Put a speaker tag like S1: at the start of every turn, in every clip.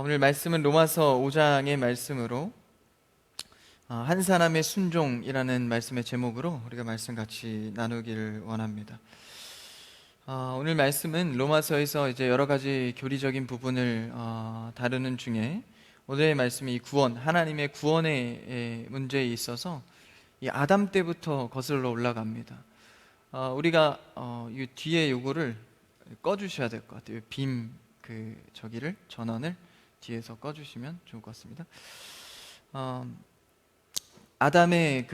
S1: 오늘 말씀은 로마서 5장의 말씀으로 한 사람의 순종이라는 말씀의 제목으로 우리가 말씀 같이 나누기를 원합니다. 오늘 말씀은 로마서에서 이제 여러 가지 교리적인 부분을 다루는 중에 오늘의 말씀이 구원, 하나님의 구원의 문제에 있어서 이 아담 때부터 거슬러 올라갑니다. 우리가 이 뒤에 요거를 꺼주셔야 될 것 같아요. 저기를 전원을 뒤에서 꺼주시면 좋을 것 같습니다. 아담의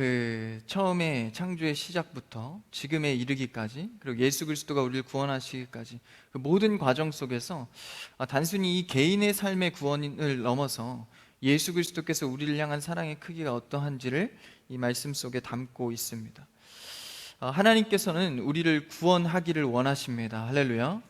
S1: 처음에 창조의 시작부터 지금에 이르기까지, 그리고 예수 그리스도가 우리를 구원하시기까지 그 모든 과정 속에서 단순히 이 개인의 삶의 구원을 넘어서 예수 그리스도께서 우리를 향한 사랑의 크기가 어떠한지를 이 말씀 속에 담고 있습니다. 하나님께서는 우리를 구원하기를 원하십니다. 할렐루야.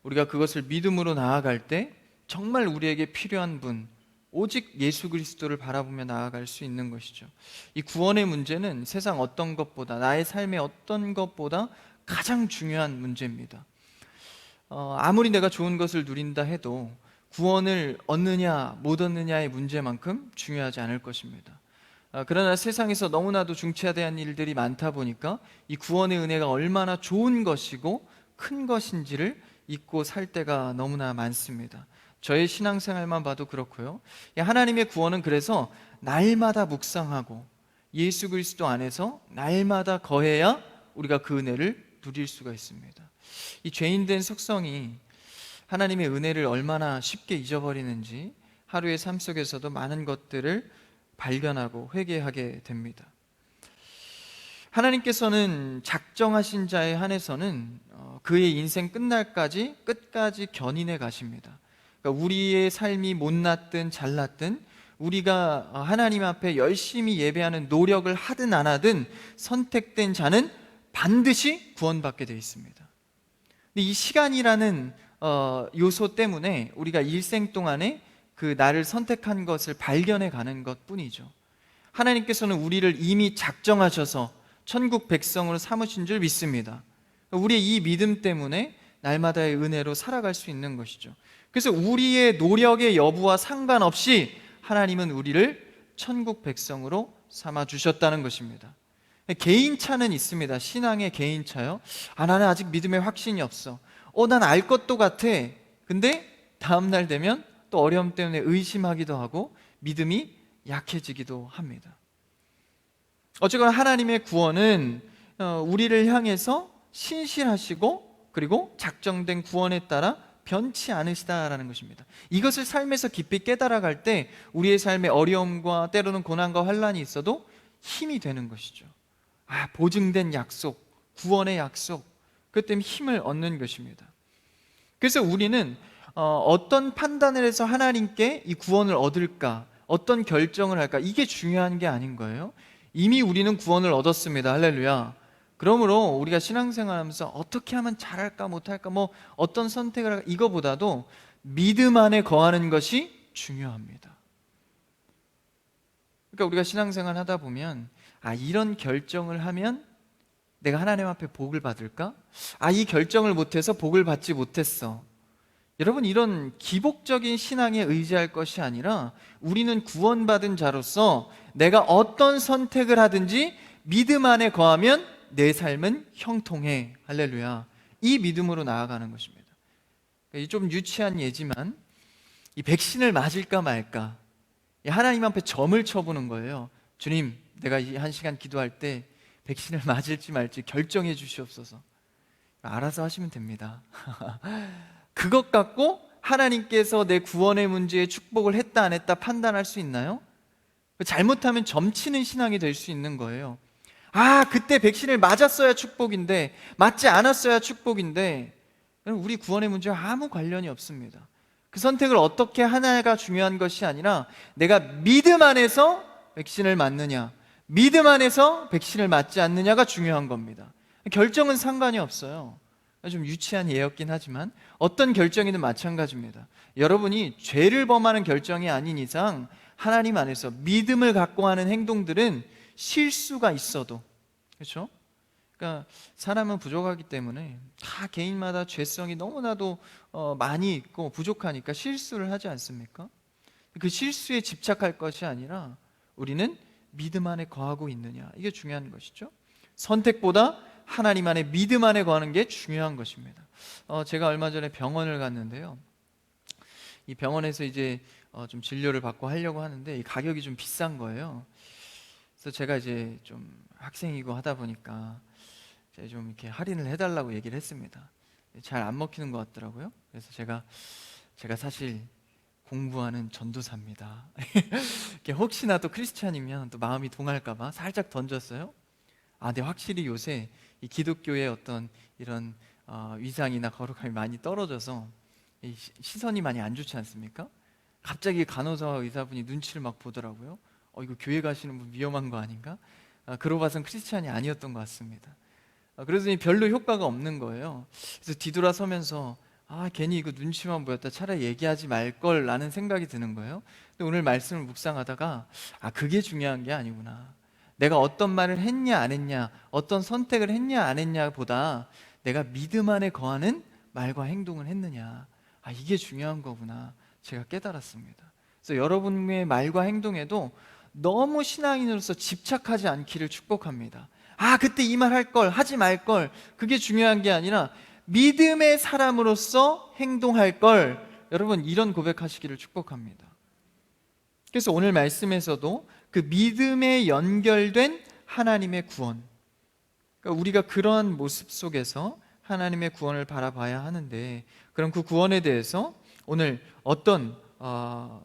S1: 우리가 그것을 믿음으로 나아갈 때 정말 우리에게 필요한 분, 오직 예수 그리스도를 바라보며 나아갈 수 있는 것이죠. 이 구원의 문제는 세상 어떤 것보다, 나의 삶의 어떤 것보다 가장 중요한 문제입니다. 아무리 내가 좋은 것을 누린다 해도 구원을 얻느냐 못 얻느냐의 문제만큼 중요하지 않을 것입니다. 그러나 세상에서 너무나도 중차대한 일들이 많다 보니까 이 구원의 은혜가 얼마나 좋은 것이고 큰 것인지를 잊고 살 때가 너무나 많습니다. 저의 신앙생활만 봐도 그렇고요. 하나님의 구원은 그래서 날마다 묵상하고 예수 그리스도 안에서 날마다 거해야 우리가 그 은혜를 누릴 수가 있습니다. 이 죄인된 속성이 하나님의 은혜를 얼마나 쉽게 잊어버리는지 하루의 삶 속에서도 많은 것들을 발견하고 회개하게 됩니다. 하나님께서는 작정하신 자에 한해서는 그의 인생 끝날까지 끝까지 견인해 가십니다. 그러니까 우리의 삶이 못났든 잘났든 우리가 하나님 앞에 열심히 예배하는 노력을 하든 안 하든 선택된 자는 반드시 구원받게 되어 있습니다. 근데 이 시간이라는 요소 때문에 우리가 일생 동안에 그 나를 선택한 것을 발견해 가는 것 뿐이죠. 하나님께서는 우리를 이미 작정하셔서 천국 백성으로 삼으신 줄 믿습니다. 우리의 이 믿음 때문에 날마다의 은혜로 살아갈 수 있는 것이죠. 그래서 우리의 노력의 여부와 상관없이 하나님은 우리를 천국 백성으로 삼아주셨다는 것입니다. 개인차는 있습니다. 신앙의 개인차요. 나는 아직 믿음에 확신이 없어. 난 알 것도 같아. 근데 다음날 되면 또 어려움 때문에 의심하기도 하고 믿음이 약해지기도 합니다. 어쨌거나 하나님의 구원은 우리를 향해서 신실하시고 그리고 작정된 구원에 따라 변치 않으시다라는 것입니다. 이것을 삶에서 깊이 깨달아갈 때 우리의 삶에 어려움과 때로는 고난과 환난이 있어도 힘이 되는 것이죠. 보증된 약속, 구원의 약속, 그것 때문에 힘을 얻는 것입니다. 그래서 우리는 어떤 판단을 해서 하나님께 이 구원을 얻을까, 어떤 결정을 할까, 이게 중요한 게 아닌 거예요. 이미 우리는 구원을 얻었습니다. 할렐루야. 그러므로 우리가 신앙생활하면서 어떻게 하면 잘할까 못할까, 어떤 선택을 할까, 이거보다도 믿음 안에 거하는 것이 중요합니다. 그러니까 우리가 신앙생활 하다 보면 이런 결정을 하면 내가 하나님 앞에 복을 받을까? 이 결정을 못해서 복을 받지 못했어. 여러분, 이런 기복적인 신앙에 의지할 것이 아니라 우리는 구원받은 자로서 내가 어떤 선택을 하든지 믿음 안에 거하면 내 삶은 형통해. 할렐루야. 이 믿음으로 나아가는 것입니다. 좀 유치한 예지만 이 백신을 맞을까 말까, 하나님 앞에 점을 쳐보는 거예요. 주님, 내가 이 1시간 기도할 때 백신을 맞을지 말지 결정해 주시옵소서. 알아서 하시면 됩니다. 그것 갖고 하나님께서 내 구원의 문제에 축복을 했다 안 했다 판단할 수 있나요? 잘못하면 점치는 신앙이 될 수 있는 거예요. 그때 백신을 맞았어야 축복인데 맞지 않았어야 축복인데, 우리 구원의 문제와 아무 관련이 없습니다. 그 선택을 어떻게 하나가 중요한 것이 아니라 내가 믿음 안에서 백신을 맞느냐, 믿음 안에서 백신을 맞지 않느냐가 중요한 겁니다. 결정은 상관이 없어요. 좀 유치한 예였긴 하지만 어떤 결정이든 마찬가지입니다. 여러분이 죄를 범하는 결정이 아닌 이상 하나님 안에서 믿음을 갖고 하는 행동들은 실수가 있어도, 그렇죠? 그러니까 사람은 부족하기 때문에 다 개인마다 죄성이 너무나도 많이 있고 부족하니까 실수를 하지 않습니까? 그 실수에 집착할 것이 아니라 우리는 믿음 안에 거하고 있느냐, 이게 중요한 것이죠. 선택보다 하나님 안에 믿음 안에 거하는 게 중요한 것입니다. 제가 얼마 전에 병원을 갔는데요. 이 병원에서 이제 좀 진료를 받고 하려고 하는데 이 가격이 좀 비싼 거예요. 그래서 제가 이제 좀 학생이고 하다 보니까 제가 좀 이렇게 할인을 해달라고 얘기를 했습니다. 잘 안 먹히는 것 같더라고요. 그래서 제가 사실 공부하는 전도사입니다. 혹시나 또 크리스찬이면 또 마음이 동할까봐 살짝 던졌어요. 근데 확실히 요새 이 기독교의 어떤 이런 위상이나 거룩함이 많이 떨어져서 이 시선이 많이 안 좋지 않습니까? 갑자기 간호사와 의사분이 눈치를 막 보더라고요. 이거 교회 가시는 분 위험한 거 아닌가? 그러고 봐선 크리스찬이 아니었던 것 같습니다. 그래서 별로 효과가 없는 거예요. 그래서 뒤돌아서면서 괜히 이거 눈치만 보였다, 차라리 얘기하지 말걸 라는 생각이 드는 거예요. 근데 오늘 말씀을 묵상하다가 그게 중요한 게 아니구나. 내가 어떤 말을 했냐 안 했냐, 어떤 선택을 했냐 안 했냐 보다 내가 믿음 안에 거하는 말과 행동을 했느냐, 이게 중요한 거구나 제가 깨달았습니다. 그래서 여러분의 말과 행동에도 너무 신앙인으로서 집착하지 않기를 축복합니다. 그때 이 말 할 걸, 하지 말 걸, 그게 중요한 게 아니라 믿음의 사람으로서 행동할 걸, 여러분 이런 고백하시기를 축복합니다. 그래서 오늘 말씀에서도 그 믿음에 연결된 하나님의 구원, 그러니까 우리가 그러한 모습 속에서 하나님의 구원을 바라봐야 하는데, 그럼 그 구원에 대해서 오늘 어떤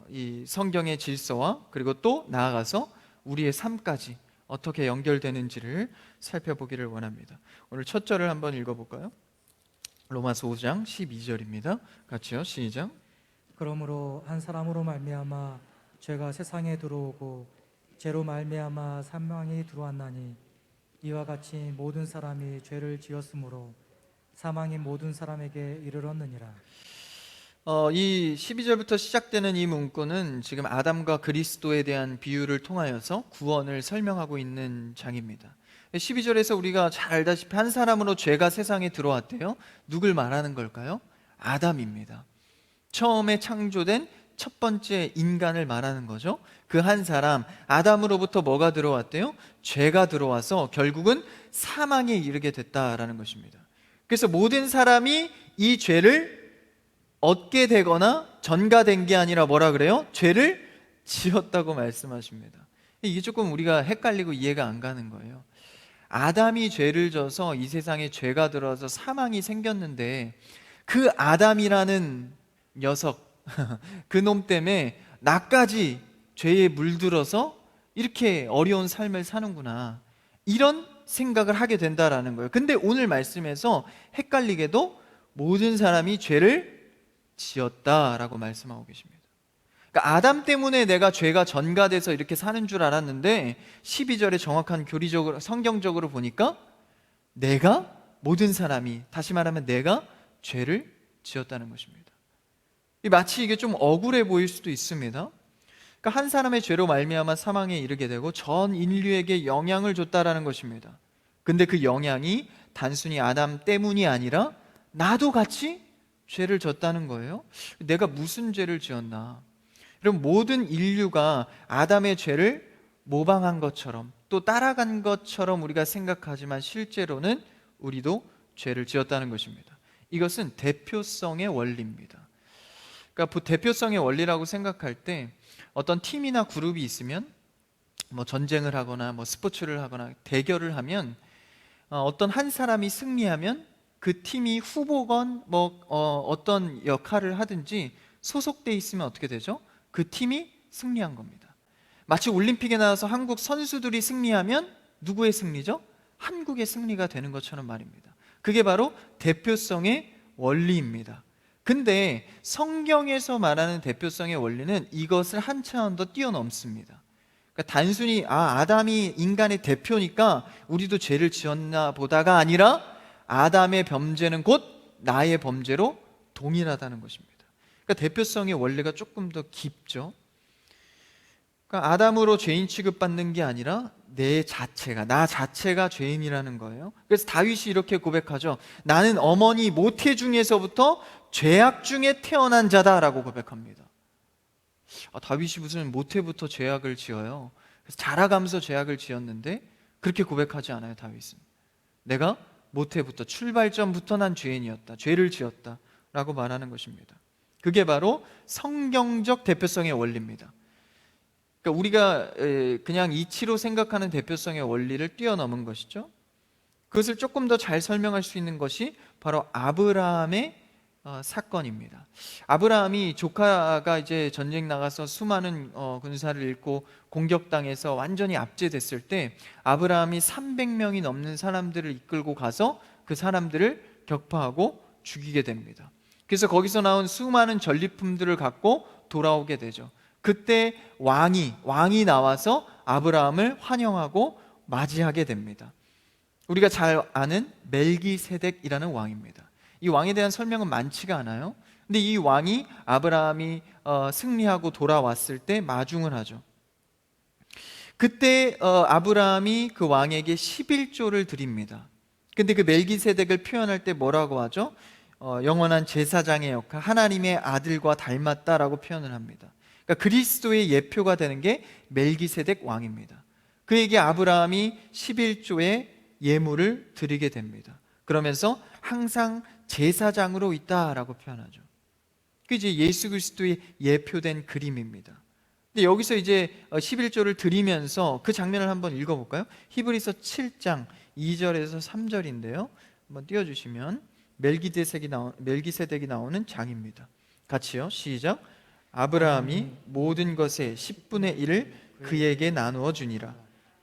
S1: 이 성경의 질서와 그리고 또 나아가서 우리의 삶까지 어떻게 연결되는지를 살펴보기를 원합니다. 오늘 첫 절을 한번 읽어볼까요? 로마서 5장 12절입니다. 같이요, 시작.
S2: 그러므로 한 사람으로 말미암아 죄가 세상에 들어오고 죄로 말미암아 사망이 들어왔나니 이와 같이 모든 사람이 죄를 지었으므로 사망이 모든 사람에게 이르렀느니라.
S1: 이 12절부터 시작되는 이 문구는 지금 아담과 그리스도에 대한 비유를 통하여서 구원을 설명하고 있는 장입니다. 12절에서 우리가 잘 알다시피 한 사람으로 죄가 세상에 들어왔대요. 누굴 말하는 걸까요? 아담입니다. 처음에 창조된 첫 번째 인간을 말하는 거죠. 그 한 사람 아담으로부터 뭐가 들어왔대요? 죄가 들어와서 결국은 사망에 이르게 됐다라는 것입니다. 그래서 모든 사람이 이 죄를 얻게 되거나 전가된 게 아니라 뭐라 그래요? 죄를 지었다고 말씀하십니다. 이게 조금 우리가 헷갈리고 이해가 안 가는 거예요. 아담이 죄를 져서 이 세상에 죄가 들어와서 사망이 생겼는데 그 아담이라는 녀석, 그 놈 때문에 나까지 죄에 물들어서 이렇게 어려운 삶을 사는구나, 이런 생각을 하게 된다라는 거예요. 근데 오늘 말씀에서 헷갈리게도 모든 사람이 죄를 지었다라고 말씀하고 계십니다. 그러니까 아담 때문에 내가 죄가 전가돼서 이렇게 사는 줄 알았는데 12절에 정확한 교리적으로 성경적으로 보니까 내가, 모든 사람이, 다시 말하면 내가 죄를 지었다는 것입니다. 마치 이게 좀 억울해 보일 수도 있습니다. 그러니까 한 사람의 죄로 말미암아 사망에 이르게 되고 전 인류에게 영향을 줬다라는 것입니다. 근데 그 영향이 단순히 아담 때문이 아니라 나도 같이 죄를 졌다는 거예요. 내가 무슨 죄를 지었나? 그럼 모든 인류가 아담의 죄를 모방한 것처럼 또 따라간 것처럼 우리가 생각하지만 실제로는 우리도 죄를 지었다는 것입니다. 이것은 대표성의 원리입니다. 그러니까 대표성의 원리라고 생각할 때 어떤 팀이나 그룹이 있으면 전쟁을 하거나 스포츠를 하거나 대결을 하면 어떤 한 사람이 승리하면 그 팀이 후보건 어떤 역할을 하든지 소속돼 있으면 어떻게 되죠? 그 팀이 승리한 겁니다. 마치 올림픽에 나와서 한국 선수들이 승리하면 누구의 승리죠? 한국의 승리가 되는 것처럼 말입니다. 그게 바로 대표성의 원리입니다. 근데 성경에서 말하는 대표성의 원리는 이것을 한 차원 더 뛰어넘습니다. 그러니까 단순히 아담이 인간의 대표니까 우리도 죄를 지었나 보다가 아니라 아담의 범죄는 곧 나의 범죄로 동일하다는 것입니다. 그러니까 대표성의 원리가 조금 더 깊죠. 그러니까 아담으로 죄인 취급받는 게 아니라 나 자체가 죄인이라는 거예요. 그래서 다윗이 이렇게 고백하죠. 나는 어머니 모태 중에서부터 죄악 중에 태어난 자다라고 고백합니다. 다윗이 무슨 모태부터 죄악을 지어요. 그래서 자라가면서 죄악을 지었는데 그렇게 고백하지 않아요. 다윗은 내가 모태부터 출발점부터 난 죄인이었다. 죄를 지었다 라고 말하는 것입니다. 그게 바로 성경적 대표성의 원리입니다. 그러니까 우리가 그냥 이치로 생각하는 대표성의 원리를 뛰어넘은 것이죠. 그것을 조금 더 잘 설명할 수 있는 것이 바로 아브라함의 사건입니다. 아브라함이 조카가 이제 전쟁 나가서 수많은 군사를 잃고 공격당해서 완전히 압제됐을 때 아브라함이 300명이 넘는 사람들을 이끌고 가서 그 사람들을 격파하고 죽이게 됩니다. 그래서 거기서 나온 수많은 전리품들을 갖고 돌아오게 되죠. 그때 왕이 나와서 아브라함을 환영하고 맞이하게 됩니다. 우리가 잘 아는 멜기세덱이라는 왕입니다. 이 왕에 대한 설명은 많지가 않아요. 근데 이 왕이 아브라함이 승리하고 돌아왔을 때 마중을 하죠. 그때 아브라함이 그 왕에게 11조를 드립니다. 근데 그 멜기세덱을 표현할 때 뭐라고 하죠? 영원한 제사장의 역할, 하나님의 아들과 닮았다라고 표현을 합니다. 그러니까 그리스도의 예표가 되는 게 멜기세덱 왕입니다. 그에게 아브라함이 11조의 예물을 드리게 됩니다. 그러면서 항상 제사장으로 있다라고 표현하죠. 그게 이제 예수 그리스도의 예표된 그림입니다. 근데 여기서 이제 11조를 드리면서 그 장면을 한번 읽어볼까요? 히브리서 7장 2절에서 3절인데요. 한번 띄워주시면 멜기세덱이 나오는 장입니다. 같이요. 시작. 아브라함이 모든 것의 10분의 1을 그에게 나누어 주니라.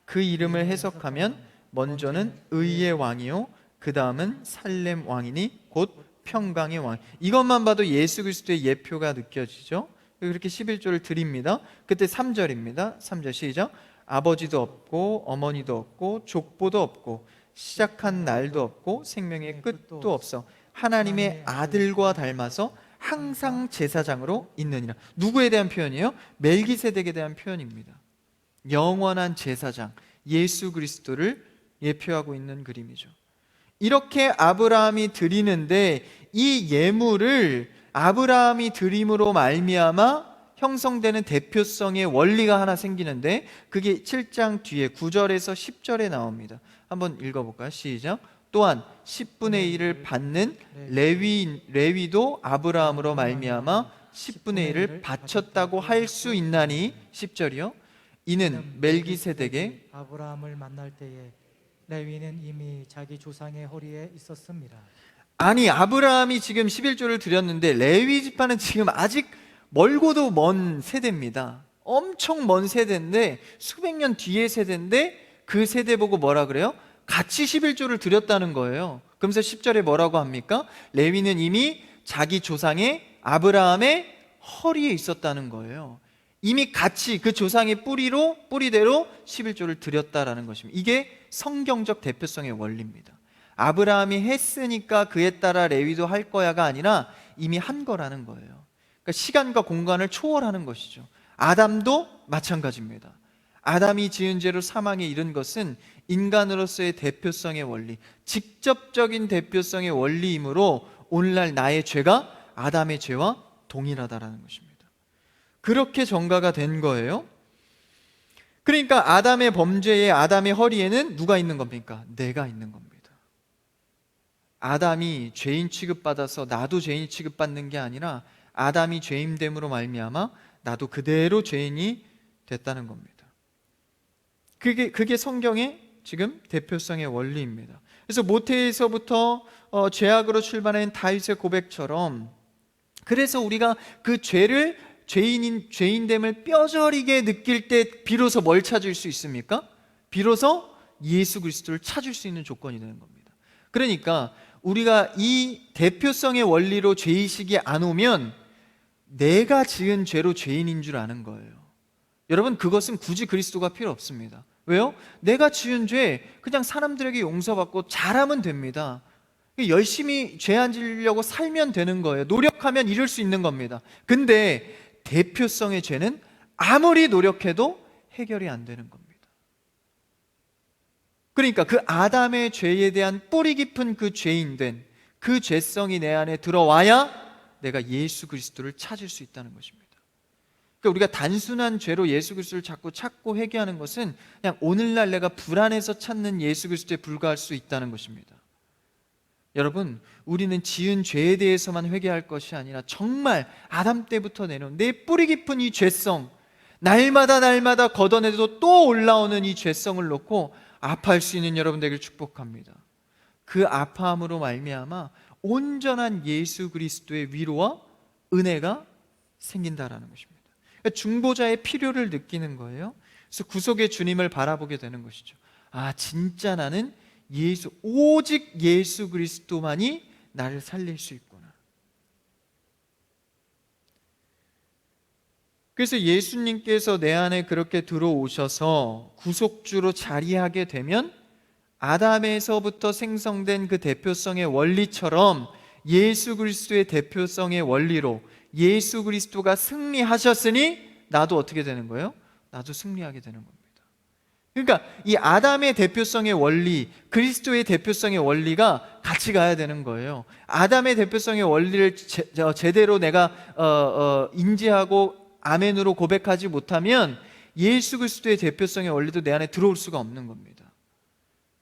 S1: 그 이름을 해석하면 먼저는 의의 왕이요 그 다음은 살렘 왕이니 곧 평강의 왕. 이것만 봐도 예수 그리스도의 예표가 느껴지죠. 그렇게 11조를 드립니다. 그때 3절입니다. 3절 시작. 아버지도 없고 어머니도 없고 족보도 없고 시작한 날도 없고 생명의 끝도 없어 하나님의 아들과 닮아서 항상 제사장으로 있느니라. 누구에 대한 표현이에요? 멜기세덱에 대한 표현입니다. 영원한 제사장 예수 그리스도를 예표하고 있는 그림이죠. 이렇게 아브라함이 드리는데 이 예물을 아브라함이 드림으로 말미암아 형성되는 대표성의 원리가 하나 생기는데 그게 7장 뒤에 9절에서 10절에 나옵니다. 한번 읽어볼까요? 시작. 또한 10분의 1을 받는 레위도 아브라함으로 말미암아 10분의 1을 바쳤다고 할 수 있나니 10절이요. 이는 멜기세덱의
S2: 아브라함을 만날 때에 레위는 이미 자기 조상의 허리에 있었습니다.
S1: 아니 아브라함이 지금 11조를 드렸는데 레위 지파는 지금 아직 멀고도 먼 세대입니다. 엄청 먼 세대인데 수백 년 뒤의 세대인데 그 세대 보고 뭐라 그래요? 같이 11조를 드렸다는 거예요. 그러면서 10절에 뭐라고 합니까? 레위는 이미 자기 조상의 아브라함의 허리에 있었다는 거예요. 이미 같이 그 조상의 뿌리대로 11조를 드렸다라는 것입니다. 이게 성경적 대표성의 원리입니다. 아브라함이 했으니까 그에 따라 레위도 할 거야가 아니라 이미 한 거라는 거예요. 그러니까 시간과 공간을 초월하는 것이죠. 아담도 마찬가지입니다. 아담이 지은 죄로 사망에 이른 것은 인간으로서의 대표성의 원리, 직접적인 대표성의 원리이므로 오늘날 나의 죄가 아담의 죄와 동일하다라는 것입니다. 그렇게 전가가 된 거예요. 그러니까 아담의 범죄에 아담의 허리에는 누가 있는 겁니까? 내가 있는 겁니다. 아담이 죄인 취급받아서 나도 죄인 취급받는 게 아니라 아담이 죄인됨으로 말미암아 나도 그대로 죄인이 됐다는 겁니다. 그게 성경의 지금 대표성의 원리입니다. 그래서 모태에서부터 죄악으로 출발한 다윗의 고백처럼 그래서 우리가 그 죄인됨을 뼈저리게 느낄 때 비로소 뭘 찾을 수 있습니까? 비로소 예수 그리스도를 찾을 수 있는 조건이 되는 겁니다. 그러니까 우리가 이 대표성의 원리로 죄의식이 안 오면 내가 지은 죄로 죄인인 줄 아는 거예요. 여러분 그것은 굳이 그리스도가 필요 없습니다. 왜요? 내가 지은 죄 그냥 사람들에게 용서받고 잘하면 됩니다. 열심히 죄 안 지으려고 살면 되는 거예요. 노력하면 이룰 수 있는 겁니다. 근데 대표성의 죄는 아무리 노력해도 해결이 안 되는 겁니다. 그러니까 그 아담의 죄에 대한 뿌리 깊은 그 죄인된 그 죄성이 내 안에 들어와야 내가 예수 그리스도를 찾을 수 있다는 것입니다. 그러니까 우리가 단순한 죄로 예수 그리스도를 자꾸 찾고 회개하는 것은 그냥 오늘날 내가 불안해서 찾는 예수 그리스도에 불과할 수 있다는 것입니다. 여러분, 우리는 지은 죄에 대해서만 회개할 것이 아니라 정말 아담 때부터 내려온 내 뿌리 깊은 이 죄성, 날마다 걷어내도 또 올라오는 이 죄성을 놓고 아파할 수 있는 여러분 되기를 축복합니다. 그 아파함으로 말미암아 온전한 예수 그리스도의 위로와 은혜가 생긴다라는 것입니다. 그러니까 중보자의 필요를 느끼는 거예요. 그래서 구속의 주님을 바라보게 되는 것이죠. 아, 진짜 나는 오직 예수 그리스도만이 나를 살릴 수 있구나. 그래서 예수님께서 내 안에 그렇게 들어오셔서 구속주로 자리하게 되면 아담에서부터 생성된 그 대표성의 원리처럼 예수 그리스도의 대표성의 원리로 예수 그리스도가 승리하셨으니 나도 어떻게 되는 거예요? 나도 승리하게 되는 겁니다. 그러니까 이 아담의 대표성의 원리, 그리스도의 대표성의 원리가 같이 가야 되는 거예요. 아담의 대표성의 원리를 제대로 내가 인지하고 아멘으로 고백하지 못하면 예수 그리스도의 대표성의 원리도 내 안에 들어올 수가 없는 겁니다.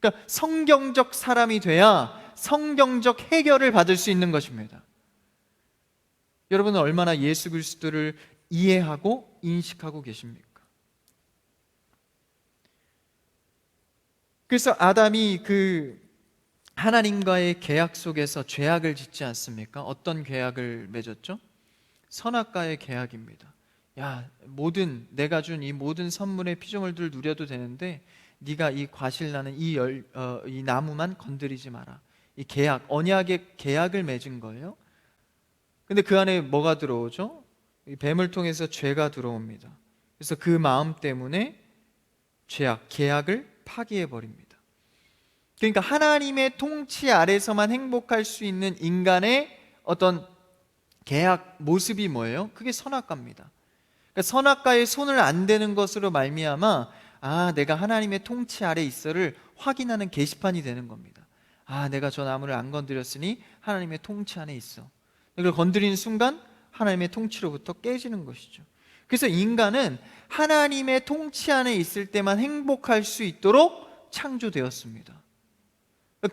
S1: 그러니까 성경적 사람이 돼야 성경적 해결을 받을 수 있는 것입니다. 여러분은 얼마나 예수 그리스도를 이해하고 인식하고 계십니까? 그래서 아담이 그 하나님과의 계약 속에서 죄악을 짓지 않습니까? 어떤 계약을 맺었죠? 선악과의 계약입니다. 야, 내가 준 이 모든 선물의 피조물들을 누려도 되는데 네가 이 과실 나는 이 나무만 건드리지 마라. 이 계약, 언약의 계약을 맺은 거예요. 근데 그 안에 뭐가 들어오죠? 이 뱀을 통해서 죄가 들어옵니다. 그래서 그 마음 때문에 계약을 파기해 버립니다. 그러니까 하나님의 통치 아래서만 행복할 수 있는 인간의 어떤 계약 모습이 뭐예요? 그게 선악과입니다. 그러니까 선악과에 손을 안 대는 것으로 말미암아 내가 하나님의 통치 아래 있어를 확인하는 게시판이 되는 겁니다. 내가 저 나무를 안 건드렸으니 하나님의 통치 안에 있어. 이걸 건드리는 순간 하나님의 통치로부터 깨지는 것이죠. 그래서 인간은 하나님의 통치 안에 있을 때만 행복할 수 있도록 창조되었습니다.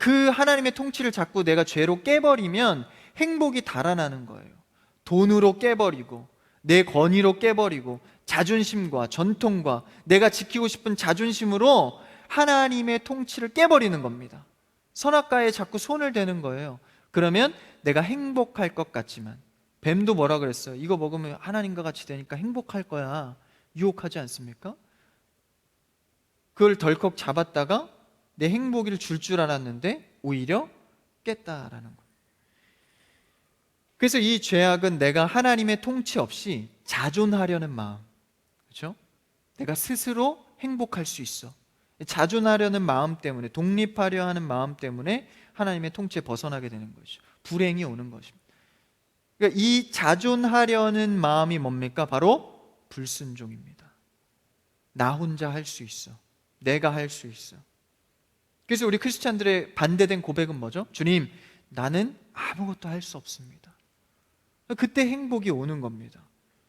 S1: 그 하나님의 통치를 자꾸 내가 죄로 깨버리면 행복이 달아나는 거예요. 돈으로 깨버리고 내 권위로 깨버리고 자존심과 전통과 내가 지키고 싶은 자존심으로 하나님의 통치를 깨버리는 겁니다. 선악과에 자꾸 손을 대는 거예요. 그러면 내가 행복할 것 같지만, 뱀도 뭐라 그랬어요? 이거 먹으면 하나님과 같이 되니까 행복할 거야. 유혹하지 않습니까? 그걸 덜컥 잡았다가 내 행복을 줄 알았는데 오히려 깼다라는 거예요. 그래서 이 죄악은 내가 하나님의 통치 없이 자존하려는 마음, 그렇죠? 내가 스스로 행복할 수 있어. 자존하려는 마음 때문에, 독립하려 하는 마음 때문에 하나님의 통치에 벗어나게 되는 것이죠. 불행이 오는 것입니다. 그러니까 이 자존하려는 마음이 뭡니까? 바로 불순종입니다. 나 혼자 할 수 있어. 내가 할 수 있어. 그래서 우리 크리스찬들의 반대된 고백은 뭐죠? 주님, 나는 아무것도 할 수 없습니다. 그때 행복이 오는 겁니다.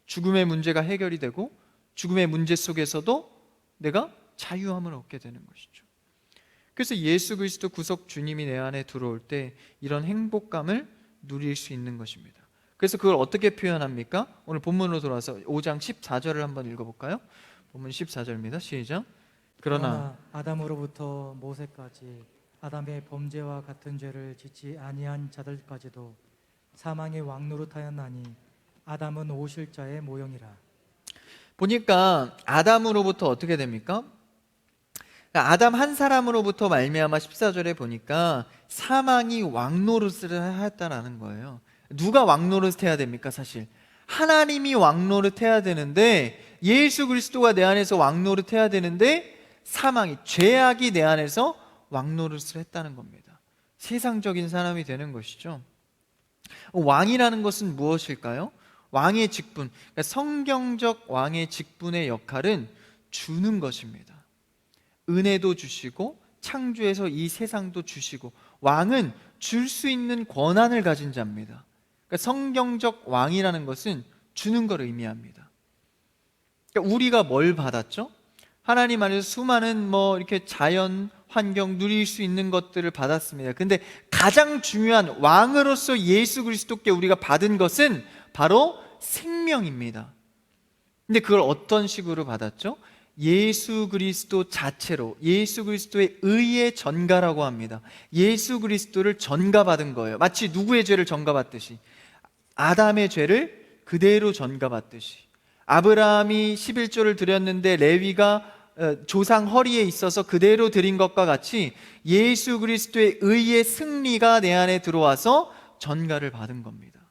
S1: 죽음의 문제가 해결이 되고 죽음의 문제 속에서도 내가 자유함을 얻게 되는 것이죠. 그래서 예수 그리스도 구속 주님이 내 안에 들어올 때 이런 행복감을 누릴 수 있는 것입니다. 그래서 그걸 어떻게 표현합니까? 오늘 본문으로 돌아와서 5장 14절을 한번 읽어볼까요? 본문 14절입니다. 시작. 그러나
S2: 아담으로부터 모세까지 아담의 범죄와 같은 죄를 짓지 아니한 자들까지도 사망의 왕노릇하였나니 아담은 오실 자의 모형이라.
S1: 보니까 아담으로부터 어떻게 됩니까? 아담 한 사람으로부터 말미암아 14절에 보니까 사망이 왕노릇을 하였다라는 거예요. 누가 왕노릇 해야 됩니까? 사실 하나님이 왕노릇 해야 되는데, 예수 그리스도가 내 안에서 왕노릇 해야 되는데 사망이, 죄악이 내 안에서 왕노릇을 했다는 겁니다. 세상적인 사람이 되는 것이죠. 왕이라는 것은 무엇일까요? 왕의 직분, 그러니까 성경적 왕의 직분의 역할은 주는 것입니다. 은혜도 주시고 창조해서 이 세상도 주시고, 왕은 줄 수 있는 권한을 가진 자입니다. 그러니까 성경적 왕이라는 것은 주는 걸 의미합니다. 그러니까 우리가 뭘 받았죠? 하나님 안에서 수많은 이렇게 자연 환경 누릴 수 있는 것들을 받았습니다. 근데 가장 중요한 왕으로서 예수 그리스도께 우리가 받은 것은 바로 생명입니다. 근데 그걸 어떤 식으로 받았죠? 예수 그리스도 자체로, 예수 그리스도의 의의 전가라고 합니다. 예수 그리스도를 전가받은 거예요. 마치 누구의 죄를 전가받듯이, 아담의 죄를 그대로 전가받듯이. 아브라함이 11조를 드렸는데 레위가 조상 허리에 있어서 그대로 드린 것과 같이 예수 그리스도의 의의 승리가 내 안에 들어와서 전가를 받은 겁니다.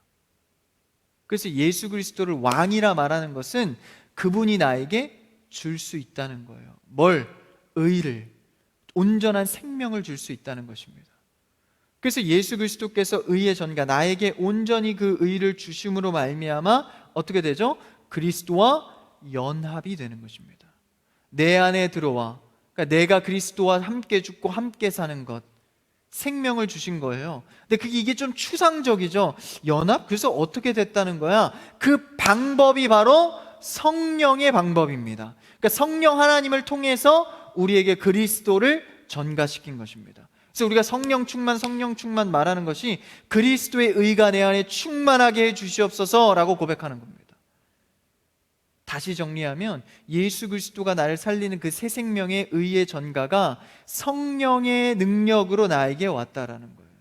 S1: 그래서 예수 그리스도를 왕이라 말하는 것은 그분이 나에게 줄 수 있다는 거예요. 뭘? 의를, 온전한 생명을 줄 수 있다는 것입니다. 그래서 예수 그리스도께서 의의 전가, 나에게 온전히 그 의를 주심으로 말미암아 어떻게 되죠? 그리스도와 연합이 되는 것입니다. 내 안에 들어와, 그러니까 내가 그리스도와 함께 죽고 함께 사는 것, 생명을 주신 거예요. 근데 이게 좀 추상적이죠. 연합? 그래서 어떻게 됐다는 거야? 그 방법이 바로 성령의 방법입니다. 그러니까 성령 하나님을 통해서 우리에게 그리스도를 전가시킨 것입니다. 그래서 우리가 성령 충만 말하는 것이 그리스도의 의가 내 안에 충만하게 해 주시옵소서라고 고백하는 겁니다. 다시 정리하면 예수 그리스도가 나를 살리는 그 새 생명의 의의 전가가 성령의 능력으로 나에게 왔다라는 거예요.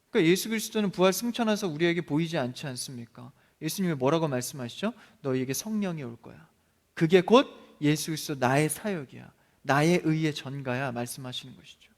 S1: 그러니까 예수 그리스도는 부활 승천하서 우리에게 보이지 않지 않습니까? 예수님이 뭐라고 말씀하시죠? 너희에게 성령이 올 거야. 그게 곧 예수 그리스도 나의 사역이야, 나의 의의 전가야 말씀하시는 것이죠.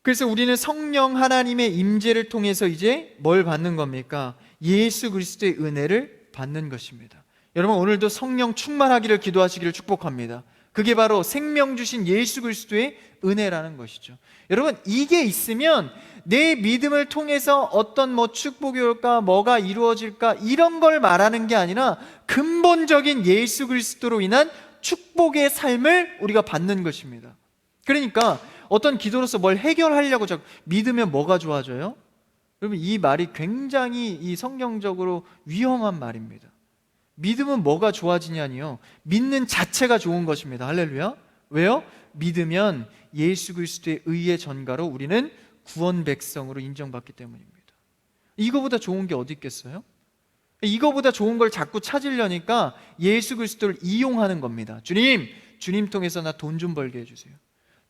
S1: 그래서 우리는 성령 하나님의 임재를 통해서 이제 뭘 받는 겁니까? 예수 그리스도의 은혜를 받는 것입니다. 여러분, 오늘도 성령 충만하기를 기도하시기를 축복합니다. 그게 바로 생명 주신 예수 그리스도의 은혜라는 것이죠. 여러분, 이게 있으면 내 믿음을 통해서 어떤 축복이 올까, 뭐가 이루어질까, 이런 걸 말하는 게 아니라 근본적인 예수 그리스도로 인한 축복의 삶을 우리가 받는 것입니다. 그러니까 어떤 기도로서 뭘 해결하려고 자꾸 믿으면 뭐가 좋아져요? 여러분, 이 말이 굉장히 이 성경적으로 위험한 말입니다. 믿으면 뭐가 좋아지냐니요, 믿는 자체가 좋은 것입니다. 할렐루야. 왜요? 믿으면 예수 그리스도의 의의 전가로 우리는 구원 백성으로 인정받기 때문입니다. 이거보다 좋은 게 어디 있겠어요? 이거보다 좋은 걸 자꾸 찾으려니까 예수 그리스도를 이용하는 겁니다. 주님 통해서 나 돈 좀 벌게 해주세요.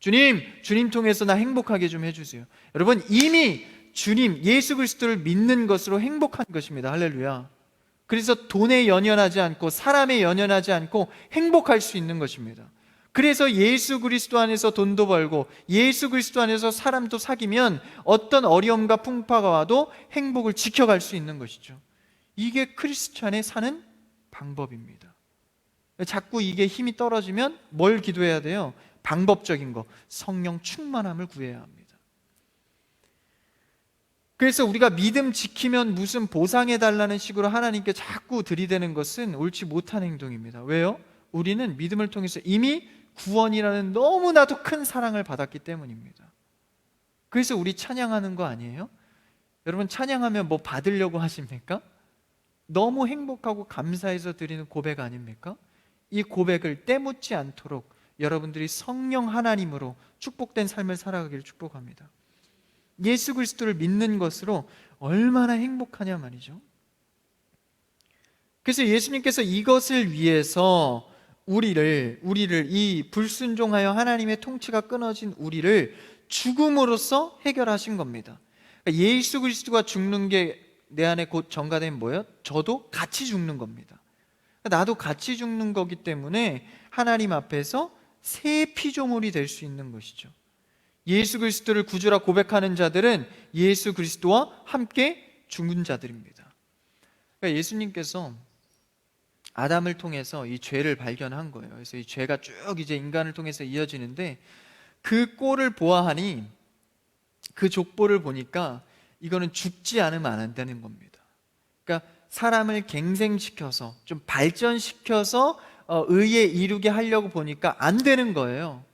S1: 주님 통해서 나 행복하게 좀 해주세요. 여러분, 이미 주님 예수 그리스도를 믿는 것으로 행복한 것입니다. 할렐루야. 그래서 돈에 연연하지 않고 사람에 연연하지 않고 행복할 수 있는 것입니다. 그래서 예수 그리스도 안에서 돈도 벌고 예수 그리스도 안에서 사람도 사귀면 어떤 어려움과 풍파가 와도 행복을 지켜갈 수 있는 것이죠. 이게 크리스찬의 사는 방법입니다. 자꾸 이게 힘이 떨어지면 뭘 기도해야 돼요? 방법적인 거, 성령 충만함을 구해야 합니다. 그래서 우리가 믿음 지키면 무슨 보상해달라는 식으로 하나님께 자꾸 들이대는 것은 옳지 못한 행동입니다. 왜요? 우리는 믿음을 통해서 이미 구원이라는 너무나도 큰 사랑을 받았기 때문입니다. 그래서 우리 찬양하는 거 아니에요? 여러분, 찬양하면 뭐 받으려고 하십니까? 너무 행복하고 감사해서 드리는 고백 아닙니까? 이 고백을 때묻지 않도록 여러분들이 성령 하나님으로 축복된 삶을 살아가기를 축복합니다. 예수 그리스도를 믿는 것으로 얼마나 행복하냐 말이죠. 그래서 예수님께서 이것을 위해서 우리를 이 불순종하여 하나님의 통치가 끊어진 우리를 죽음으로써 해결하신 겁니다. 그러니까 예수 그리스도가 죽는 게 내 안에 곧 전가되면 뭐예요? 저도 같이 죽는 겁니다. 나도 같이 죽는 거기 때문에 하나님 앞에서 새 피조물이 될 수 있는 것이죠. 예수 그리스도를 구주라 고백하는 자들은 예수 그리스도와 함께 죽은 자들입니다. 그러니까 예수님께서 아담을 통해서 이 죄를 발견한 거예요. 그래서 이 죄가 쭉 이제 인간을 통해서 이어지는데 그 꼴을 보아하니, 그 족보를 보니까 이거는 죽지 않으면 안 되는 겁니다. 그러니까 사람을 갱생시켜서 좀 발전시켜서 의에 이루게 하려고 보니까 안 되는 거예요.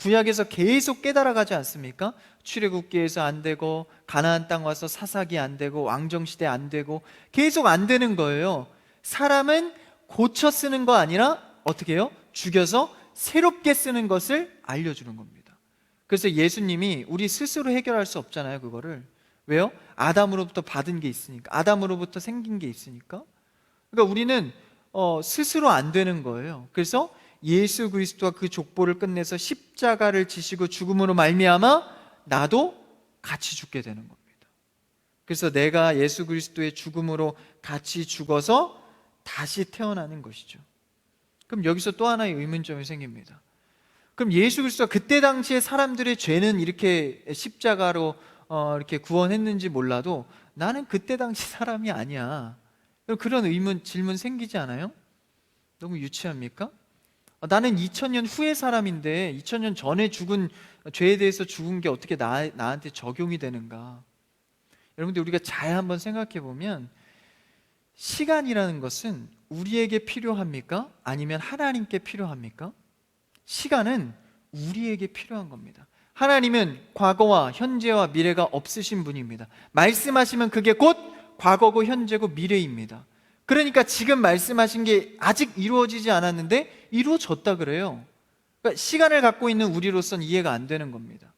S1: 구약에서 계속 깨달아가지 않습니까? 출애굽기에서 안 되고, 가나안 땅 와서 사사기 안 되고, 왕정시대 안 되고, 계속 안 되는 거예요. 사람은 고쳐 쓰는 거 아니라 어떻게 해요? 죽여서 새롭게 쓰는 것을 알려주는 겁니다. 그래서 예수님이 우리 스스로 해결할 수 없잖아요, 그거를. 왜요? 아담으로부터 받은 게 있으니까, 아담으로부터 생긴 게 있으니까. 그러니까 우리는 스스로 안 되는 거예요. 그래서 예수 그리스도와 그 족보를 끝내서 십자가를 지시고 죽음으로 말미암아 나도 같이 죽게 되는 겁니다. 그래서 내가 예수 그리스도의 죽음으로 같이 죽어서 다시 태어나는 것이죠. 그럼 여기서 또 하나의 의문점이 생깁니다. 그럼 예수 그리스도가 그때 당시에 사람들의 죄는 이렇게 십자가로 이렇게 구원했는지 몰라도 나는 그때 당시 사람이 아니야. 그런 질문 생기지 않아요? 너무 유치합니까? 나는 2000년 후의 사람인데 2000년 전에 죽은 죄에 대해서 죽은 게 어떻게 나한테 적용이 되는가? 여러분들, 우리가 잘 한번 생각해 보면 시간이라는 것은 우리에게 필요합니까? 아니면 하나님께 필요합니까? 시간은 우리에게 필요한 겁니다. 하나님은 과거와 현재와 미래가 없으신 분입니다. 말씀하시면 그게 곧 과거고 현재고 미래입니다. 그러니까 지금 말씀하신 게 아직 이루어지지 않았는데 이루어졌다 그래요. 그러니까 시간을 갖고 있는 우리로서는 이해가 안 되는 겁니다.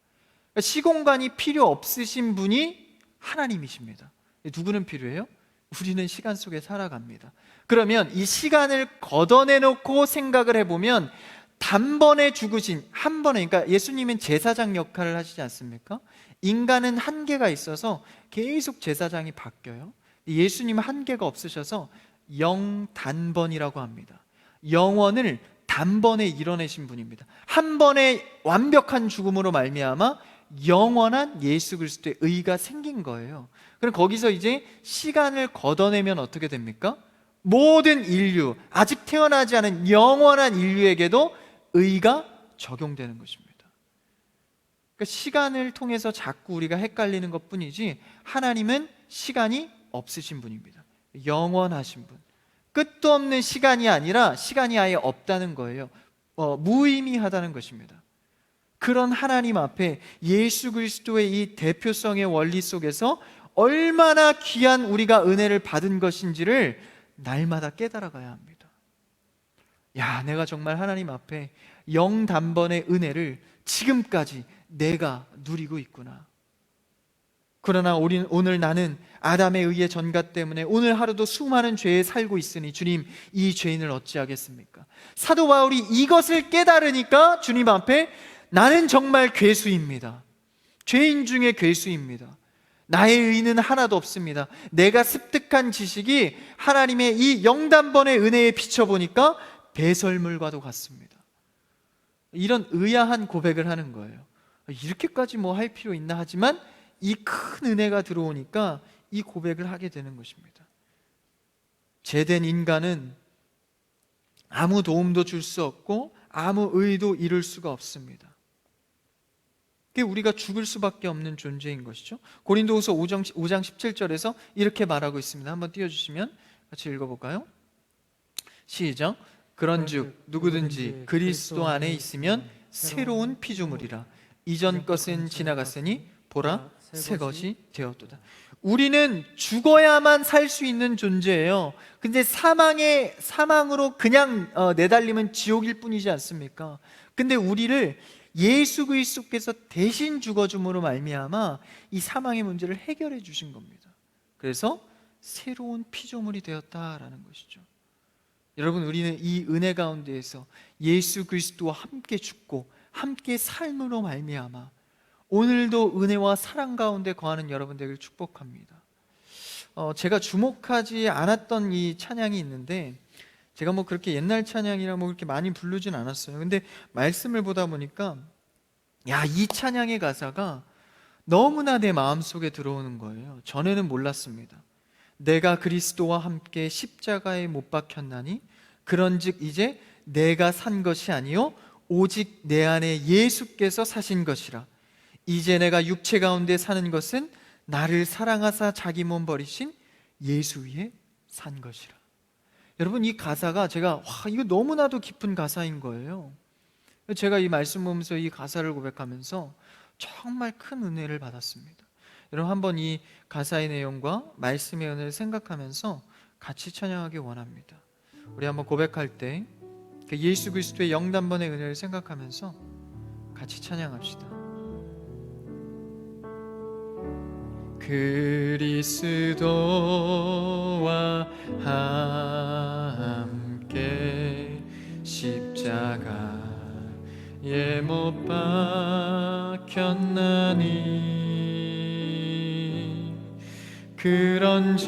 S1: 그러니까 시공간이 필요 없으신 분이 하나님이십니다. 누구는 필요해요? 우리는 시간 속에 살아갑니다. 그러면 이 시간을 걷어내놓고 생각을 해보면 단번에 죽으신, 한 번에, 그러니까 예수님은 제사장 역할을 하시지 않습니까? 인간은 한계가 있어서 계속 제사장이 바뀌어요. 예수님은 한계가 없으셔서 영단번이라고 합니다. 영원을 단번에 이뤄내신 분입니다. 한 번의 완벽한 죽음으로 말미암아 영원한 예수 그리스도의 의가 생긴 거예요. 그럼 거기서 이제 시간을 걷어내면 어떻게 됩니까? 모든 인류, 아직 태어나지 않은 영원한 인류에게도 의가 적용되는 것입니다. 그러니까 시간을 통해서 자꾸 우리가 헷갈리는 것뿐이지 하나님은 시간이 없으신 분입니다. 영원하신 분. 끝도 없는 시간이 아니라 시간이 아예 없다는 거예요. 무의미하다는 것입니다. 그런 하나님 앞에 예수 그리스도의 이 대표성의 원리 속에서 얼마나 귀한 우리가 은혜를 받은 것인지를 날마다 깨달아가야 합니다. 야, 내가 정말 하나님 앞에 영단번의 은혜를 지금까지 내가 누리고 있구나. 그러나 오늘 나는 아담에 의해 전가 때문에 오늘 하루도 수많은 죄에 살고 있으니 주님, 이 죄인을 어찌하겠습니까? 사도 바울이 이것을 깨달으니까 주님 앞에 나는 정말 괴수입니다. 죄인 중에 괴수입니다. 나의 의는 하나도 없습니다. 내가 습득한 지식이 하나님의 이 영단번의 은혜에 비춰보니까 배설물과도 같습니다. 이런 의아한 고백을 하는 거예요. 이렇게까지 뭐 할 필요 있나 하지만 이 큰 은혜가 들어오니까 이 고백을 하게 되는 것입니다. 죄된 인간은 아무 도움도 줄 수 없고 아무 의도 이룰 수가 없습니다. 그게 우리가 죽을 수밖에 없는 존재인 것이죠. 고린도후서 5장 17절에서 이렇게 말하고 있습니다. 한번 띄워주시면 같이 읽어볼까요? 시작. 그런즉 누구든지 그리스도 안에 있으면 새로운 피조물이라. 이전 것은 지나갔으니 보라 새 것이 되었도다. 우리는 죽어야만 살 수 있는 존재예요. 근데 사망으로 그냥 내달리면 지옥일 뿐이지 않습니까? 근데 우리를 예수 그리스도께서 대신 죽어줌으로 말미암아 이 사망의 문제를 해결해 주신 겁니다. 그래서 새로운 피조물이 되었다라는 것이죠. 여러분, 우리는 이 은혜 가운데에서 예수 그리스도와 함께 죽고 함께 삶으로 말미암아 오늘도 은혜와 사랑 가운데 거하는 여러분 되기를 축복합니다. 제가 주목하지 않았던 이 찬양이 있는데, 제가 뭐 그렇게 옛날 찬양이라 뭐 그렇게 많이 부르진 않았어요. 근데 말씀을 보다 보니까 이 찬양의 가사가 너무나 내 마음속에 들어오는 거예요. 전에는 몰랐습니다. 내가 그리스도와 함께 십자가에 못 박혔나니 그런즉 이제 내가 산 것이 아니요 오직 내 안에 예수께서 사신 것이라. 이제 내가 육체 가운데 사는 것은 나를 사랑하사 자기 몸 버리신 예수 위에 산 것이라. 여러분, 이 가사가 제가 이거 너무나도 깊은 가사인 거예요. 제가 이 말씀 보면서 이 가사를 고백하면서 정말 큰 은혜를 받았습니다. 여러분 한번 이 가사의 내용과 말씀의 은혜를 생각하면서 같이 찬양하기 원합니다. 우리 한번 고백할 때 예수 그리스도의 영단번의 은혜를 생각하면서 같이 찬양합시다. 그리스도와 함께 십자가에 못 박혔나니 그런즉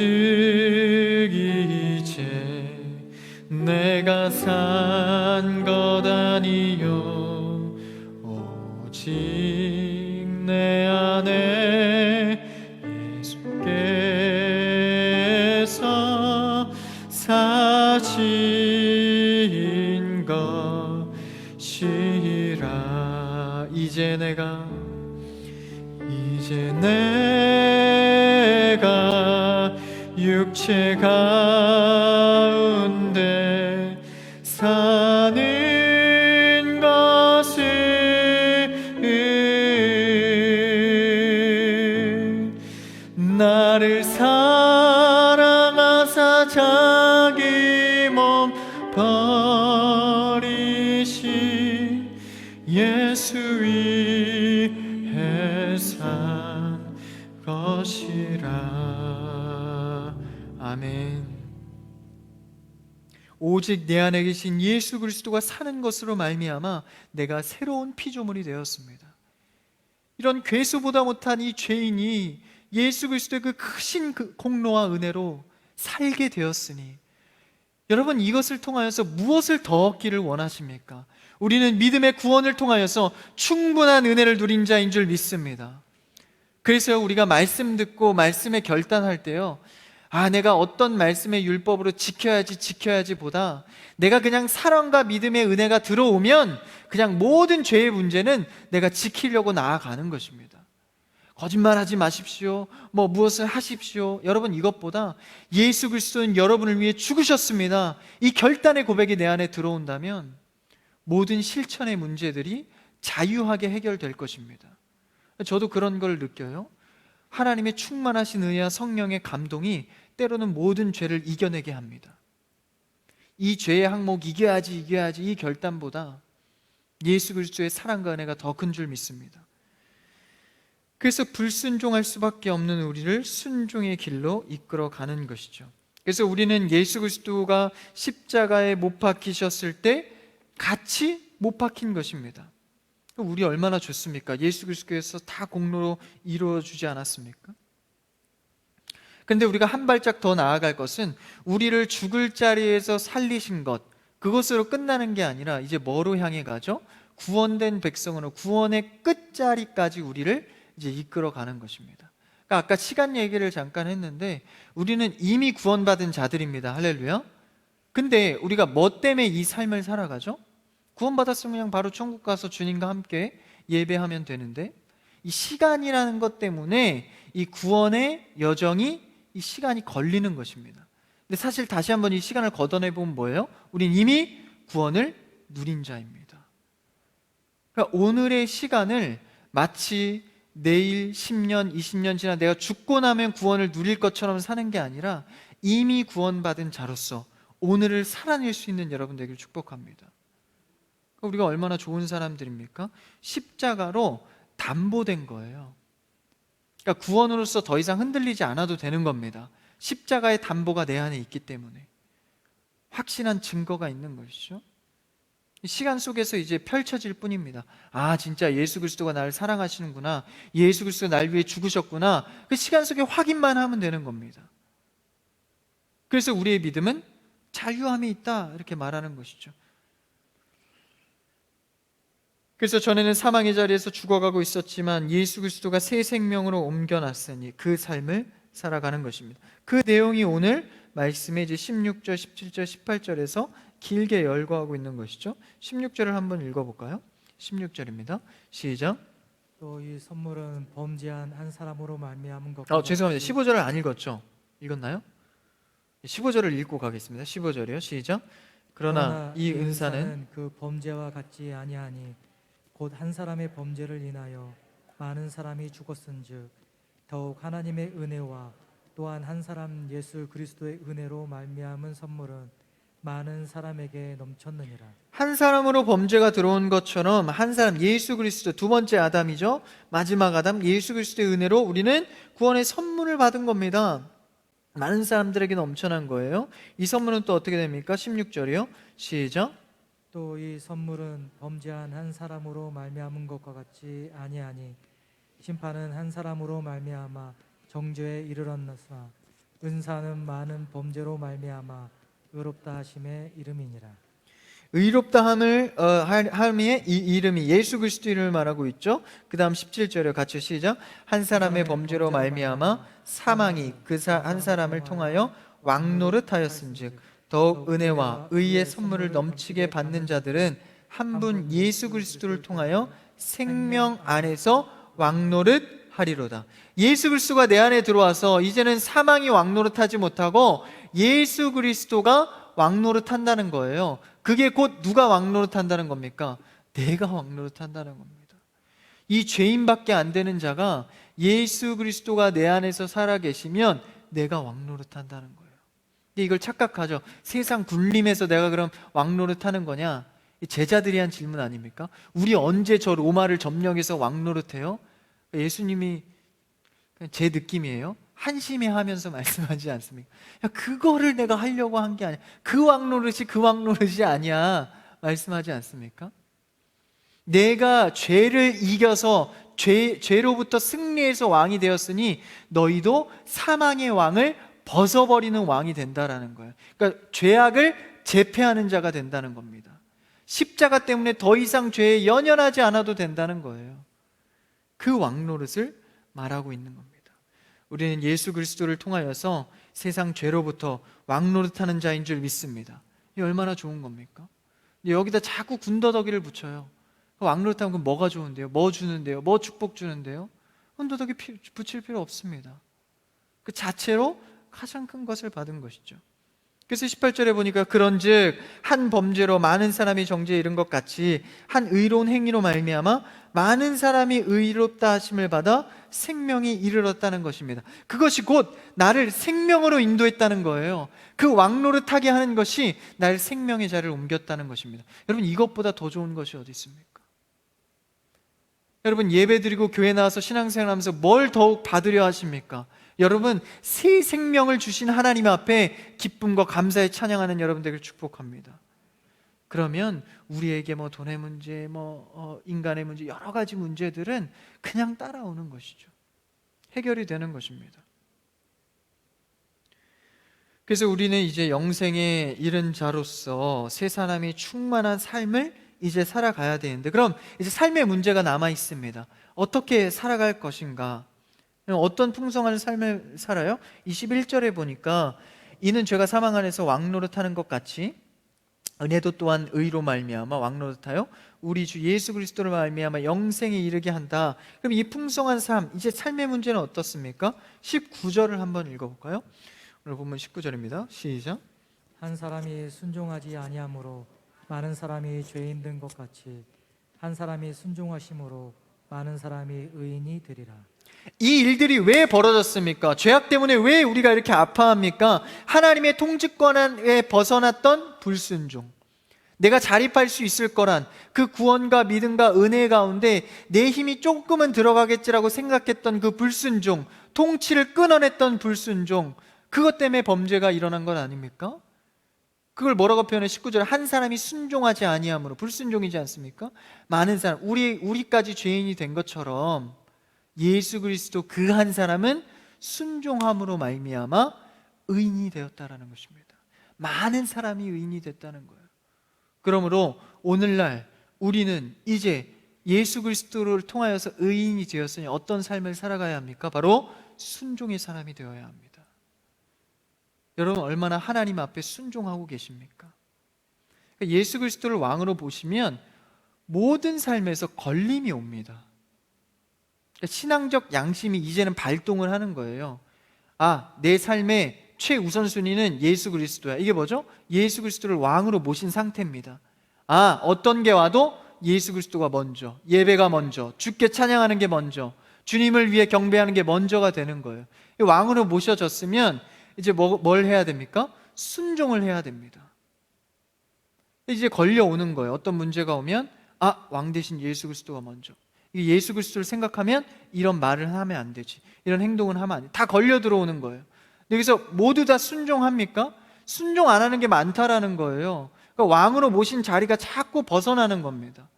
S1: 이제 내가 산 것 아니요 오직 내 안에 예수께서 사신 것이라. 이제 내가 육체 가운데 사는 것을 나를 사랑하사 자기 몸 버리신 예수 위해 산 것이라. 아멘. 오직 내 안에 계신 예수 그리스도가 사는 것으로 말미암아 내가 새로운 피조물이 되었습니다. 이런 괴수보다 못한 이 죄인이 예수 그리스도의 그 크신 그 공로와 은혜로 살게 되었으니 여러분 이것을 통하여서 무엇을 더 얻기를 원하십니까? 우리는 믿음의 구원을 통하여서 충분한 은혜를 누린 자인 줄 믿습니다. 그래서 우리가 말씀 듣고 말씀에 결단할 때요, 내가 어떤 말씀의 율법으로 지켜야지 보다 내가 그냥 사랑과 믿음의 은혜가 들어오면 그냥 모든 죄의 문제는 내가 지키려고 나아가는 것입니다. 거짓말하지 마십시오, 무엇을 하십시오. 여러분 이것보다 예수 그리스도는 여러분을 위해 죽으셨습니다, 이 결단의 고백이 내 안에 들어온다면 모든 실천의 문제들이 자유하게 해결될 것입니다. 저도 그런 걸 느껴요. 하나님의 충만하신 은혜와 성령의 감동이 때로는 모든 죄를 이겨내게 합니다. 이 죄의 항목 이겨야지 이 결단보다 예수 그리스도의 사랑과 은혜가 더 큰 줄 믿습니다. 그래서 불순종할 수밖에 없는 우리를 순종의 길로 이끌어가는 것이죠. 그래서 우리는 예수 그리스도가 십자가에 못 박히셨을 때 같이 못 박힌 것입니다. 우리 얼마나 좋습니까? 예수 그리스도께서 다 공로로 이루어주지 않았습니까? 그런데 우리가 한 발짝 더 나아갈 것은 우리를 죽을 자리에서 살리신 것, 그것으로 끝나는 게 아니라 이제 뭐로 향해 가죠? 구원된 백성으로 구원의 끝자리까지 우리를 이제 이끌어가는 것입니다. 그러니까 아까 시간 얘기를 잠깐 했는데 우리는 이미 구원받은 자들입니다. 할렐루야. 근데 우리가 뭐 때문에 이 삶을 살아가죠? 구원받았으면 그냥 바로 천국 가서 주님과 함께 예배하면 되는데 이 시간이라는 것 때문에 이 구원의 여정이 이 시간이 걸리는 것입니다. 근데 사실 다시 한번 이 시간을 걷어내보면 뭐예요? 우린 이미 구원을 누린 자입니다. 그러니까 오늘의 시간을 마치 내일 10년, 20년 지나 내가 죽고 나면 구원을 누릴 것처럼 사는 게 아니라 이미 구원받은 자로서 오늘을 살아낼 수 있는 여러분 되기를 축복합니다. 우리가 얼마나 좋은 사람들입니까? 십자가로 담보된 거예요. 그러니까 구원으로서 더 이상 흔들리지 않아도 되는 겁니다. 십자가의 담보가 내 안에 있기 때문에 확신한 증거가 있는 것이죠. 시간 속에서 이제 펼쳐질 뿐입니다. 진짜 예수 그리스도가 나를 사랑하시는구나, 예수 그리스도가 날 위해 죽으셨구나, 그 시간 속에 확인만 하면 되는 겁니다. 그래서 우리의 믿음은 자유함이 있다 이렇게 말하는 것이죠. 그래서 전에는 사망의 자리에서 죽어가고 있었지만 예수 그리스도가 새 생명으로 옮겨놨으니 그 삶을 살아가는 것입니다. 그 내용이 오늘 말씀에 이제 16절, 17절, 18절에서 길게 열거하고 있는 것이죠. 16절을 한번 읽어볼까요? 16절입니다. 시작.
S2: 또 이 선물은 범죄한 한 사람으로 말미암은 것과
S1: 죄송합니다. 15절을 안 읽었죠? 읽었나요? 15절을 읽고 가겠습니다. 15절이요. 시작. 그러나 이 은사는
S2: 그 범죄와 같지 아니하니 곧 한 사람의 범죄를 인하여 많은 사람이 죽었은즉 더욱 하나님의 은혜와 또한 한 사람 예수 그리스도의 은혜로 말미암은 선물은 많은 사람에게 넘쳤느니라.
S1: 한 사람으로 범죄가 들어온 것처럼 한 사람 예수 그리스도, 두 번째 아담이죠. 마지막 아담 예수 그리스도의 은혜로 우리는 구원의 선물을 받은 겁니다. 많은 사람들에게 넘쳐난 거예요. 이 선물은 또 어떻게 됩니까? 16절이요. 시작.
S2: 또 이 선물은 범죄한 한 사람으로 말미암은 것과 같지 아니하니 심판은 한 사람으로 말미암아 정죄에 이르렀으나 은사는 많은 범죄로 말미암아 의롭다 하심의 이름이니라.
S1: 의롭다 함의 이 이름이 예수 그리스도 이름을 말하고 있죠. 그 다음 17절에 같이 시작. 한 사람의 범죄로 말미암아 사망이 그 한 사람을 통하여 왕노릇하였은즉 더욱 은혜와 의의 선물을 넘치게 받는 자들은 한 분 예수 그리스도를 통하여 생명 안에서 왕노릇하리로다. 예수 그리스도가 내 안에 들어와서 이제는 사망이 왕노릇하지 못하고 예수 그리스도가 왕노릇한다는 거예요. 그게 곧 누가 왕노릇한다는 겁니까? 내가 왕노릇한다는 겁니다. 이 죄인밖에 안 되는 자가 예수 그리스도가 내 안에서 살아 계시면 내가 왕노릇한다는 거예요. 근데 이걸 착각하죠. 세상 굴림에서 내가 그럼 왕노릇하는 거냐? 제자들이 한 질문 아닙니까? 우리 언제 저 로마를 점령해서 왕노릇해요? 예수님이 제 느낌이에요. 한심해 하면서 말씀하지 않습니까? 야, 그거를 내가 하려고 한 게 아니야. 그 왕노릇이 아니야. 말씀하지 않습니까? 내가 죄를 이겨서 죄로부터 승리해서 왕이 되었으니 너희도 사망의 왕을 벗어버리는 왕이 된다라는 거예요. 그러니까 죄악을 제패하는 자가 된다는 겁니다. 십자가 때문에 더 이상 죄에 연연하지 않아도 된다는 거예요. 그 왕노릇을 말하고 있는 겁니다. 우리는 예수 그리스도를 통하여서 세상 죄로부터 왕노릇하는 자인 줄 믿습니다. 이 얼마나 좋은 겁니까? 여기다 자꾸 군더더기를 붙여요. 왕노릇하면 그럼 뭐가 좋은데요? 뭐 주는데요? 뭐 축복 주는데요? 군더더기 붙일 필요 없습니다. 그 자체로 가장 큰 것을 받은 것이죠. 그래서 18절에 보니까 그런즉 한 범죄로 많은 사람이 정죄에 이른 것 같이 한 의로운 행위로 말미암아 많은 사람이 의롭다 하심을 받아 생명이 이르렀다는 것입니다. 그것이 곧 나를 생명으로 인도했다는 거예요. 그 왕노릇하게 하는 것이 나를 생명의 자리를 옮겼다는 것입니다. 여러분, 이것보다 더 좋은 것이 어디 있습니까? 여러분, 예배드리고 교회 나와서 신앙생활하면서 뭘 더욱 받으려 하십니까? 여러분, 새 생명을 주신 하나님 앞에 기쁨과 감사에 찬양하는 여러분 되기를 축복합니다. 그러면 우리에게 돈의 문제, 인간의 문제, 여러 가지 문제들은 그냥 따라오는 것이죠. 해결이 되는 것입니다. 그래서 우리는 이제 영생에 이른 자로서 새 사람이 충만한 삶을 이제 살아가야 되는데, 그럼 이제 삶의 문제가 남아 있습니다. 어떻게 살아갈 것인가? 어떤 풍성한 삶을 살아요? 21절에 보니까 이는 죄가 사망 안에서 왕노릇하는 것 같이 은혜도 또한 의로 말미암아 왕노릇하여 우리 주 예수 그리스도를 말미암아 영생에 이르게 한다. 그럼 이 풍성한 삶, 이제 삶의 문제는 어떻습니까? 19절을 한번 읽어볼까요? 오늘 본문 19절입니다. 시작.
S2: 한 사람이 순종하지 아니하므로 많은 사람이 죄인 된 것 같이 한 사람이 순종하심으로 많은 사람이 의인이 되리라.
S1: 이 일들이 왜 벌어졌습니까? 죄악 때문에 왜 우리가 이렇게 아파합니까? 하나님의 통치권에 벗어났던 불순종, 내가 자립할 수 있을 거란 그 구원과 믿음과 은혜 가운데 내 힘이 조금은 들어가겠지라고 생각했던 그 불순종, 통치를 끊어냈던 불순종, 그것 때문에 범죄가 일어난 건 아닙니까? 그걸 뭐라고 표현해? 19절에 한 사람이 순종하지 아니함으로, 불순종이지 않습니까? 많은 사람, 우리까지 죄인이 된 것처럼 예수 그리스도 그 한 사람은 순종함으로 말미암아 의인이 되었다라는 것입니다. 많은 사람이 의인이 됐다는 거예요. 그러므로 오늘날 우리는 이제 예수 그리스도를 통하여서 의인이 되었으니 어떤 삶을 살아가야 합니까? 바로 순종의 사람이 되어야 합니다. 여러분, 얼마나 하나님 앞에 순종하고 계십니까? 예수 그리스도를 왕으로 보시면 모든 삶에서 걸림이 옵니다. 신앙적 양심이 이제는 발동을 하는 거예요. 내 삶에 최우선순위는 예수 그리스도야. 이게 뭐죠? 예수 그리스도를 왕으로 모신 상태입니다. 어떤 게 와도 예수 그리스도가 먼저, 예배가 먼저, 주께 찬양하는 게 먼저, 주님을 위해 경배하는 게 먼저가 되는 거예요. 왕으로 모셔졌으면 이제 뭘 해야 됩니까? 순종을 해야 됩니다. 이제 걸려오는 거예요. 어떤 문제가 오면 왕 대신 예수 그리스도가 먼저. 예수 그리스도를 생각하면 이런 말을 하면 안 되지, 이런 행동은 하면 안 돼. 다 걸려 들어오는 거예요. 여기서 모두 다 순종합니까? 순종 안 하는 게 많다라는 거예요. 그러니까 왕으로 모신 자리가 자꾸 벗어나는 겁니다.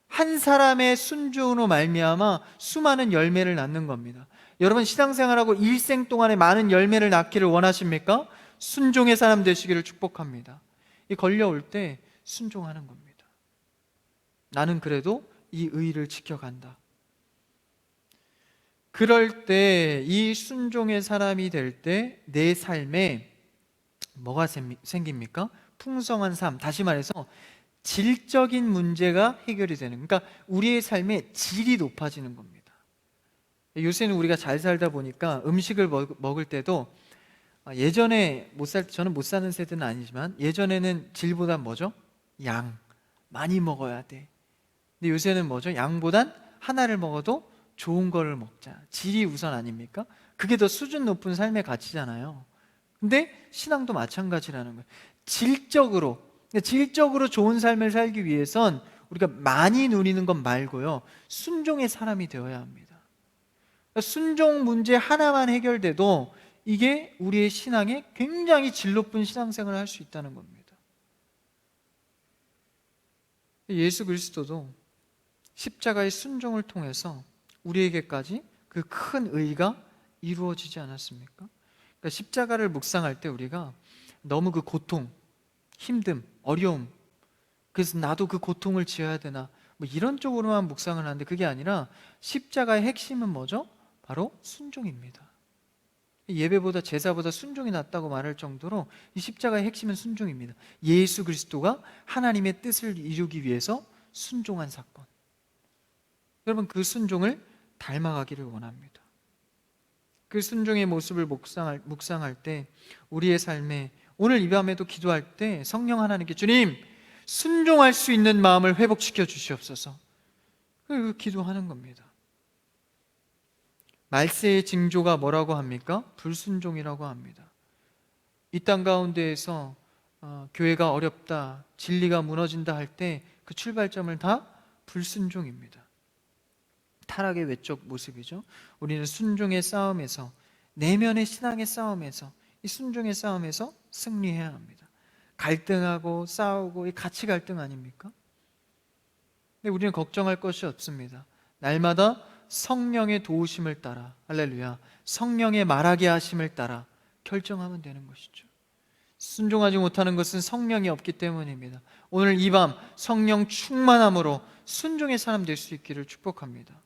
S1: 한 사람의 순종으로 말미암아 수많은 열매를 낳는 겁니다. 여러분, 신앙생활하고 일생 동안에 많은 열매를 낳기를 원하십니까? 순종의 사람 되시기를 축복합니다. 이 걸려올 때 순종하는 겁니다. 나는 그래도 이 의를 지켜간다. 그럴 때, 이 순종의 사람이 될 때 내 삶에 뭐가 생깁니까? 풍성한 삶, 다시 말해서 질적인 문제가 해결이 되는, 그러니까 우리의 삶의 질이 높아지는 겁니다. 요새는 우리가 잘 살다 보니까 음식을 먹을 때도 예전에 저는 못 사는 세대는 아니지만 예전에는 질보단 뭐죠? 양, 많이 먹어야 돼. 근데 요새는 뭐죠? 양보단 하나를 먹어도 좋은 거를 먹자. 질이 우선 아닙니까? 그게 더 수준 높은 삶의 가치잖아요. 근데 신앙도 마찬가지라는 거예요. 질적으로 좋은 삶을 살기 위해선 우리가 많이 누리는 것 말고요, 순종의 사람이 되어야 합니다. 순종 문제 하나만 해결돼도 이게 우리의 신앙에 굉장히 질 높은 신앙생활을 할 수 있다는 겁니다. 예수 그리스도도 십자가의 순종을 통해서 우리에게까지 그 큰 의가 이루어지지 않았습니까? 그러니까 십자가를 묵상할 때 우리가 너무 그 고통, 힘듦, 어려움, 그래서 나도 그 고통을 지어야 되나, 뭐 이런 쪽으로만 묵상을 하는데, 그게 아니라 십자가의 핵심은 뭐죠? 바로 순종입니다. 예배보다 제사보다 순종이 낫다고 말할 정도로 이 십자가의 핵심은 순종입니다. 예수 그리스도가 하나님의 뜻을 이루기 위해서 순종한 사건. 여러분, 그 순종을 닮아가기를 원합니다. 그 순종의 모습을 묵상할 때 우리의 삶에, 오늘 이 밤에도 기도할 때 성령 하나님께 주님, 순종할 수 있는 마음을 회복시켜 주시옵소서. 그 기도하는 겁니다. 말세의 징조가 뭐라고 합니까? 불순종이라고 합니다. 이 땅 가운데에서 교회가 어렵다, 진리가 무너진다 할 때 그 출발점을 다 불순종입니다. 타락의 외적 모습이죠. 우리는 순종의 싸움에서, 내면의 신앙의 싸움에서, 이 순종의 싸움에서 승리해야 합니다. 갈등하고 싸우고, 이 가치 갈등 아닙니까? 근데 우리는 걱정할 것이 없습니다. 날마다 성령의 도우심을 따라, 할렐루야, 성령의 말하게 하심을 따라 결정하면 되는 것이죠. 순종하지 못하는 것은 성령이 없기 때문입니다. 오늘 이 밤 성령 충만함으로 순종의 사람 될 수 있기를 축복합니다.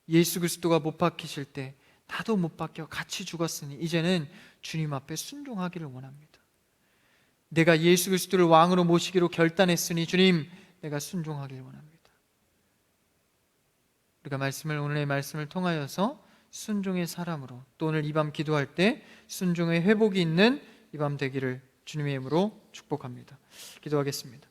S1: 예수 그리스도가 못 박히실 때 나도 못 박혀 같이 죽었으니 이제는 주님 앞에 순종하기를 원합니다. 내가 예수 그리스도를 왕으로 모시기로 결단했으니 주님, 내가 순종하기를 원합니다. 우리가 오늘의 말씀을 통하여서 순종의 사람으로, 또 오늘 이 밤 기도할 때 순종의 회복이 있는 이 밤 되기를 주님의 이름으로 축복합니다. 기도하겠습니다.